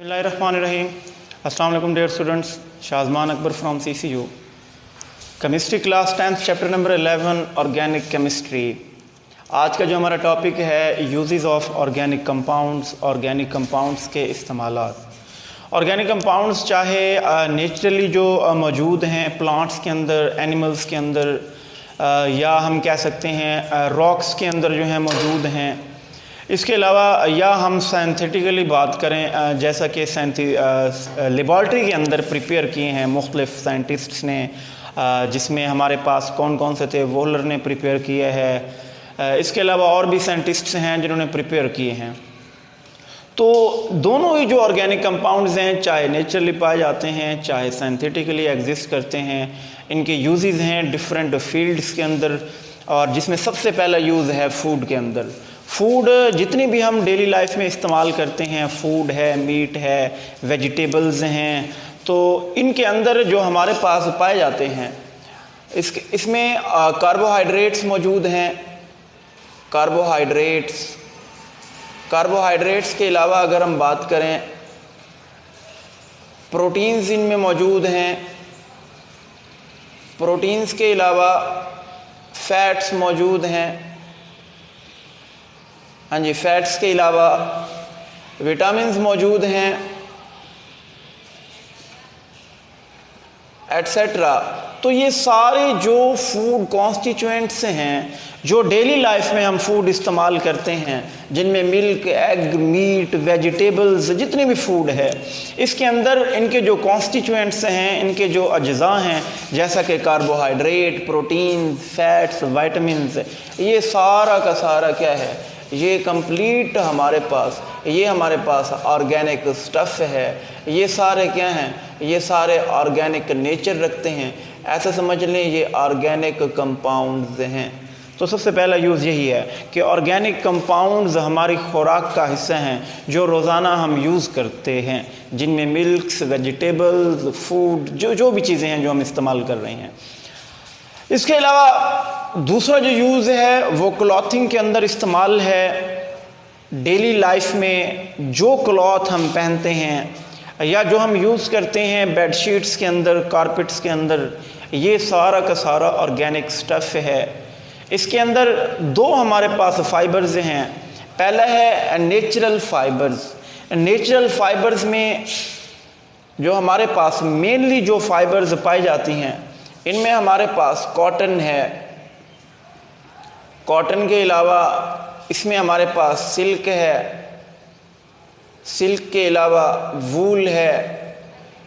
बिस्मिल्लाहिर्रहमानिर्रहीम। अस्सलाम वालेकुम dear students, Shazman Akbar from CCU। Chemistry class 10th chapter number 11 organic chemistry. आज का जो हमारा टॉपिक है यूजेस ऑफ ऑर्गेनिक कंपाउंड्स के इस्तेमालात। ऑर्गेनिक कंपाउंड्स चाहे नेचुरली जो मौजूद हैं प्लांट्स के अंदर, एनिमल्स के अंदर, या हम कह सकते हैं रॉक्स के अंदर जो हैं मौजूद हैं। इसके अलावा या हम साइंथिटिकली बात करें, जैसा कि लेबॉर्ट्री के अंदर प्रिपेयर किए हैं मुख्तलिफ साइंटिस्ट्स ने, जिसमें हमारे पास कौन कौन से थे, वोलर ने प्रिपेयर किए हैं। इसके अलावा और भी साइंटिस्ट्स हैं जिन्होंने प्रिपेयर किए हैं। तो दोनों ही जो ऑर्गेनिक कंपाउंड्स हैं, चाहे नेचुरली पाए जाते हैं चाहे साइंथिटिकली एग्जिस्ट करते हैं, इनके यूजेस हैं डिफरेंट फील्ड्स के अंदर। और जिसमें सबसे पहला यूज़ है फूड के अंदर। फूड जितनी भी हम डेली लाइफ में इस्तेमाल करते हैं, फूड है, मीट है, वेजिटेबल्स हैं, तो इनके अंदर जो हमारे पास पाए जाते हैं इसमें कार्बोहाइड्रेट्स मौजूद हैं। कार्बोहाइड्रेट्स के अलावा अगर हम बात करें, प्रोटीन्स इनमें मौजूद हैं। प्रोटीन्स के अलावा फैट्स मौजूद हैं। हाँ जी, फैट्स के अलावा विटामिन्स मौजूद हैं, एटसेट्रा। तो ये सारे जो फूड कॉन्स्टिट्यूएंट्स हैं जो डेली लाइफ में हम फूड इस्तेमाल करते हैं, जिनमें मिल्क, एग, मीट, वेजिटेबल्स, जितने भी फूड है, इसके अंदर इनके जो कॉन्स्टिट्यूएंट्स हैं, इनके जो अज्जा हैं, जैसा कि कार्बोहाइड्रेट, प्रोटीन, फैट्स, विटामिन्स, ये सारा का सारा क्या है, ये कंप्लीट हमारे पास ऑर्गेनिक स्टफ़ है। ये सारे क्या हैं, ये सारे ऑर्गेनिक नेचर रखते हैं। ऐसा समझ लें ये ऑर्गेनिक कंपाउंड्स हैं। तो सबसे पहला यूज़ यही है कि ऑर्गेनिक कंपाउंड्स हमारी खुराक का हिस्सा हैं जो रोज़ाना हम यूज़ करते हैं, जिनमें मिल्क्स, वेजिटेबल्स, फूड, जो भी चीज़ें हैं जो हम इस्तेमाल कर रहे हैं। इसके अलावा दूसरा जो यूज़ है वो क्लॉथिंग के अंदर इस्तेमाल है। डेली लाइफ में जो क्लॉथ हम पहनते हैं या जो हम यूज़ करते हैं बेडशीट्स के अंदर, कारपेट्स के अंदर, ये सारा का सारा ऑर्गेनिक स्टफ़ है। इसके अंदर दो हमारे पास फाइबर्स हैं। पहला है नेचुरल फाइबर्स। नेचुरल फाइबर्स में जो हमारे पास मेनली जो फाइबर्स पाई जाती हैं, इनमें हमारे पास कॉटन है। कॉटन के अलावा इसमें हमारे पास सिल्क है। सिल्क के अलावा वूल है।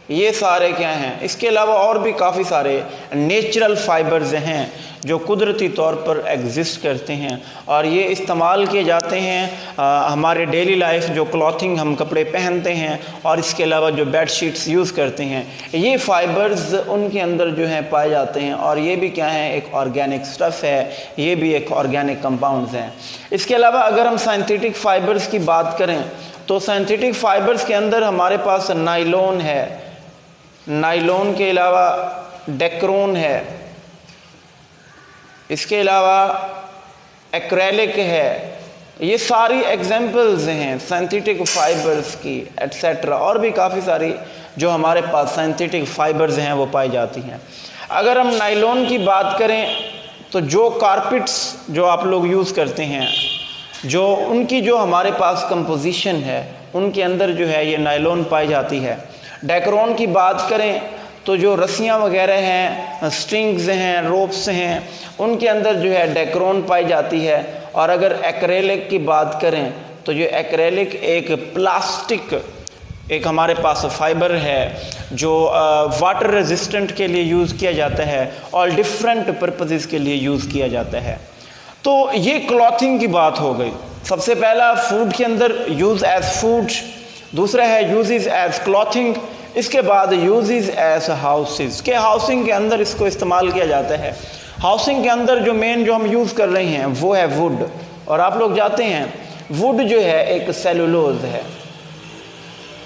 ये सारे क्या हैं, इसके अलावा और भी काफ़ी सारे नेचुरल फाइबर्स हैं जो कुदरती तौर पर एग्जिस्ट करते हैं और ये इस्तेमाल किए जाते हैं हमारे डेली लाइफ, जो क्लॉथिंग हम कपड़े पहनते हैं और इसके अलावा जो बेड शीट्स यूज़ करते हैं, ये फाइबर्स उनके अंदर जो हैं पाए जाते हैं। और ये भी क्या है, एक ऑर्गेनिक स्टफ़ है, ये भी एक ऑर्गेनिक कंपाउंड्स हैं। इसके अलावा अगर हम साइंथिटिक फ़ाइबर्स की बात करें तो साइंथिटिक फ़ाइबर्स के अंदर हमारे पास नाइलॉन है। नाइलॉन के अलावा डेक्रोन है। इसके अलावा एक्रेलिक है। ये सारी एग्जांपल्स हैं सिंथेटिक फाइबर्स की, एटसेट्रा। और भी काफ़ी सारी जो हमारे पास सिंथेटिक फाइबर्स हैं वो पाई जाती हैं। अगर हम नाइलॉन की बात करें तो जो कारपेट्स जो आप लोग यूज़ करते हैं, जो उनकी जो हमारे पास कंपोजिशन है, उनके अंदर जो है ये नाइलॉन पाई जाती है। डेक्रोन की बात करें तो जो रस्सियाँ वगैरह हैं, स्ट्रिंग्स हैं, रोप्स हैं, उनके अंदर जो है डेक्रोन पाई जाती है। और अगर एक्रेलिक की बात करें तो जो एक्रेलिक एक प्लास्टिक, एक हमारे पास फाइबर है जो वाटर रेजिस्टेंट के लिए यूज़ किया जाता है और डिफरेंट पर्पसेस के लिए यूज़ किया जाता है। तो ये क्लॉथिंग की बात हो गई। सबसे पहला फूड के अंदर यूज़ एज फूड, दूसरा है यूजेस एज क्लॉथिंग, इसके बाद यूजेस एज हाउसेस के हाउसिंग के अंदर इसको इस्तेमाल किया जाता है। हाउसिंग के अंदर जो मेन जो हम यूज़ कर रहे हैं वो है वुड। और आप लोग जानते हैं वुड जो है एक सेलुलोज है।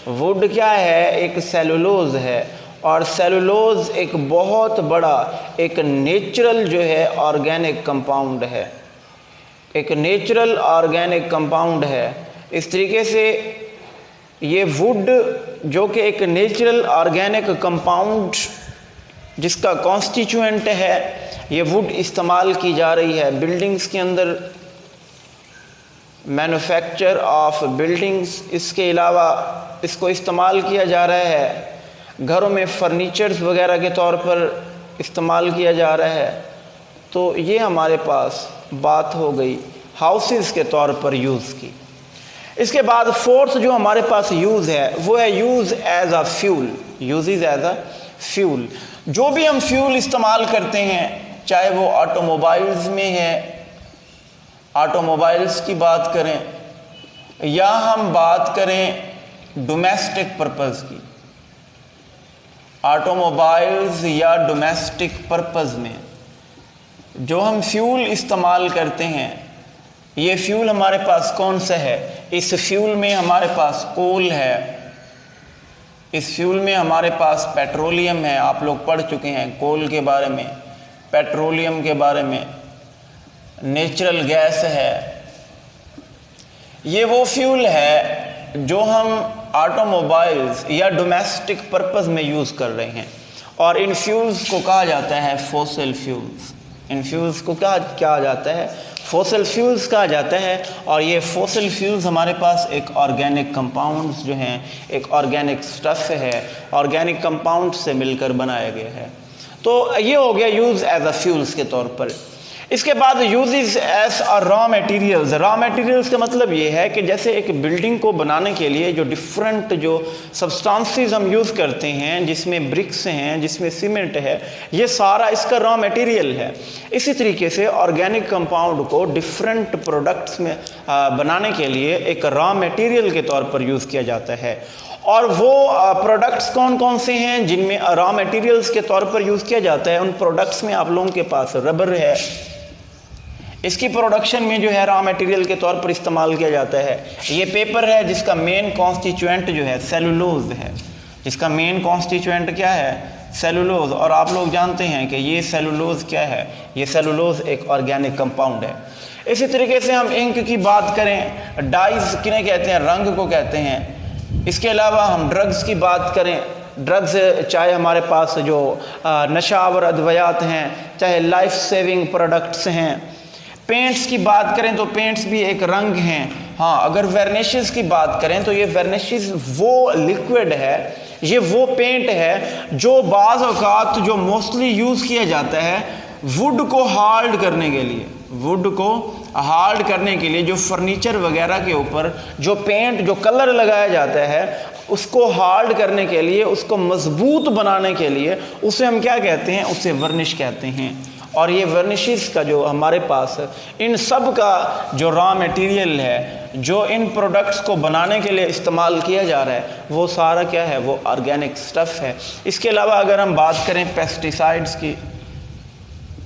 वुड क्या है, एक सेलुलोज है। और सेलुलोज एक बहुत बड़ा एक नेचुरल जो है ऑर्गेनिक कंपाउंड है, एक नेचुरल ऑर्गेनिक कंपाउंड है। इस तरीके से ये वुड जो कि एक नेचुरल ऑर्गेनिक कंपाउंड जिसका कॉन्स्टिट्यूएंट है, ये वुड इस्तेमाल की जा रही है बिल्डिंग्स के अंदर, मैन्युफैक्चर ऑफ बिल्डिंग्स। इसके अलावा इसको इस्तेमाल किया जा रहा है घरों में फर्नीचर्स वगैरह के तौर पर इस्तेमाल किया जा रहा है। तो ये हमारे पास बात हो गई हाउसेस के तौर पर यूज़ की। इसके बाद फोर्थ जो हमारे पास यूज़ है वो है use as a fuel. Uses as a fuel, जो भी हम फ्यूल इस्तेमाल करते हैं, चाहे वो ऑटोमोबाइल्स में है, ऑटोमोबाइल्स की बात करें या हम बात करें डोमेस्टिक पर्पस की, ऑटोमोबाइल्स या डोमेस्टिक पर्पस में जो हम फ्यूल इस्तेमाल करते हैं, ये फ्यूल हमारे पास कौन सा है? इस फ्यूल में हमारे पास कोल है, इस फ्यूल में हमारे पास पेट्रोलियम है। आप लोग पढ़ चुके हैं कोल के बारे में, पेट्रोलियम के बारे में, नेचुरल गैस है। ये वो फ्यूल है जो हम ऑटोमोबाइल्स या डोमेस्टिक पर्पस में यूज़ कर रहे हैं, और इन फ्यूल्स को कहा जाता है फॉसिल फ्यूल्स। इन फ्यूल्स को क्या कहा जाता है? फॉसिल फ्यूल्स कहा जाता है। और ये फॉसिल फ्यूल्स हमारे पास एक ऑर्गेनिक कंपाउंड्स जो हैं, एक ऑर्गेनिक स्टफ़ है, ऑर्गेनिक कंपाउंड से मिलकर बनाया गया है। तो ये हो गया यूज़ एज अ फ्यूल्स के तौर पर। इसके बाद uses as a raw materials. Raw materials का मतलब ये है कि जैसे एक बिल्डिंग को बनाने के लिए जो डिफरेंट जो सब्सटेंसेस हम यूज़ करते हैं, जिसमें ब्रिक्स हैं, जिसमें सीमेंट है, ये सारा इसका रॉ मटेरियल है। इसी तरीके से ऑर्गेनिक कंपाउंड को डिफरेंट प्रोडक्ट्स में बनाने के लिए एक रॉ मटेरियल के तौर पर यूज़ किया जाता है। और वो प्रोडक्ट्स कौन कौन से हैं जिनमें रॉ मटेरियल्स के तौर पर यूज़ किया जाता है? उन प्रोडक्ट्स में आप लोगों के पास रबर है, इसकी प्रोडक्शन में जो है रॉ मटेरियल के तौर पर इस्तेमाल किया जाता है। ये पेपर है जिसका मेन कॉन्स्टिट्यूएंट जो है सेलुलोज है, जिसका मेन कॉन्स्टिट्यूएंट क्या है? सेलुलोज। और आप लोग जानते हैं कि ये सेलुलोज क्या है? ये सेलुलोज एक ऑर्गेनिक कंपाउंड है। इसी तरीके से हम इंक की बात करें, डाइज किन्हें कहते हैं? रंग को कहते हैं। इसके अलावा हम ड्रग्स की बात करें, ड्रग्स चाहे हमारे पास जो नशावर अद्वयात हैं, चाहे लाइफ सेविंग प्रोडक्ट्स हैं। पेंट्स की बात करें तो पेंट्स भी एक रंग हैं। हाँ, अगर वर्निशेस की बात करें तो ये वर्निशेस वो लिक्विड है, ये वो पेंट है जो बाज़ औक़ात जो मोस्टली यूज़ किया जाता है वुड को हार्ड करने के लिए। वुड को हार्ड करने के लिए जो फर्नीचर वगैरह के ऊपर जो पेंट, जो कलर लगाया जाता है, उसको हार्ड करने के लिए, उसको मजबूत बनाने के लिए उसे हम क्या कहते हैं? उसे वर्निश कहते हैं। और ये वर्निशेस का जो हमारे पास इन सब का जो रॉ मटेरियल है, जो इन प्रोडक्ट्स को बनाने के लिए इस्तेमाल किया जा रहा है, वो सारा क्या है? वो ऑर्गेनिक स्टफ़ है। इसके अलावा अगर हम बात करें पेस्टिसाइड्स की,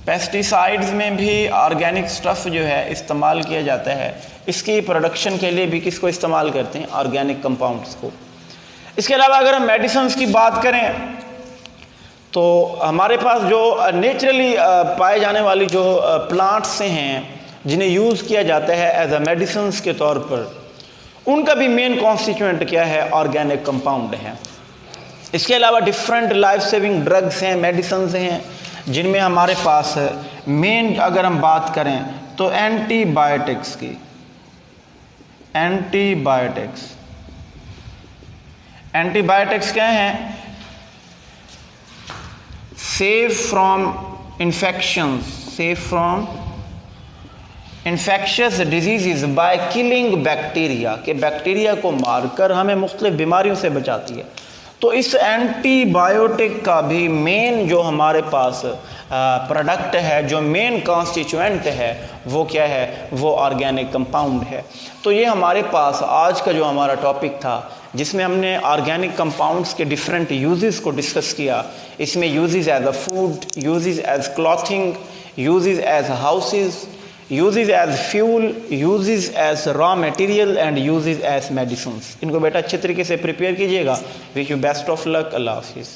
पेस्टिसाइड्स में भी ऑर्गेनिक स्टफ़ जो है इस्तेमाल किया जाता है। इसकी प्रोडक्शन के लिए भी किसको इस्तेमाल करते हैं? ऑर्गेनिक कंपाउंड्स को। इसके अलावा अगर हम मेडिसिन्स की बात करें तो हमारे पास जो नेचुरली पाए जाने वाली जो प्लांट्स से हैं जिन्हें यूज़ किया जाता है एज अ मेडिसिन्स के तौर पर, उनका भी मेन कॉन्स्टिट्यूएंट क्या है? ऑर्गेनिक कंपाउंड है। इसके अलावा डिफरेंट लाइफ सेविंग ड्रग्स हैं, मेडिसिन्स हैं, जिनमें हमारे पास मेन अगर हम बात करें तो एंटीबायोटिक्स की, एंटीबायोटिक्स क्या हैं? Safe from infections, safe from infectious disease by killing bacteria, के बैक्टीरिया को मारकर हमें मुख्तलिफ बीमारियों से बचाती है। तो इस एंटीबायोटिक का भी मेन जो हमारे पास प्रोडक्ट है, जो मेन कॉन्स्टिट्यूएंट है, वो क्या है? वो ऑर्गेनिक कंपाउंड है। तो ये हमारे पास आज का जो हमारा टॉपिक था, जिसमें हमने ऑर्गेनिक कंपाउंड्स के डिफरेंट यूजेस को डिस्कस किया। इसमें uses as a food, uses as clothing, uses as houses, uses as fuel, uses as raw material and uses as medicines. इनको बेटा अच्छे तरीके से प्रिपेयर कीजिएगा। Wish you best of luck. अल्लाह हाफिज़।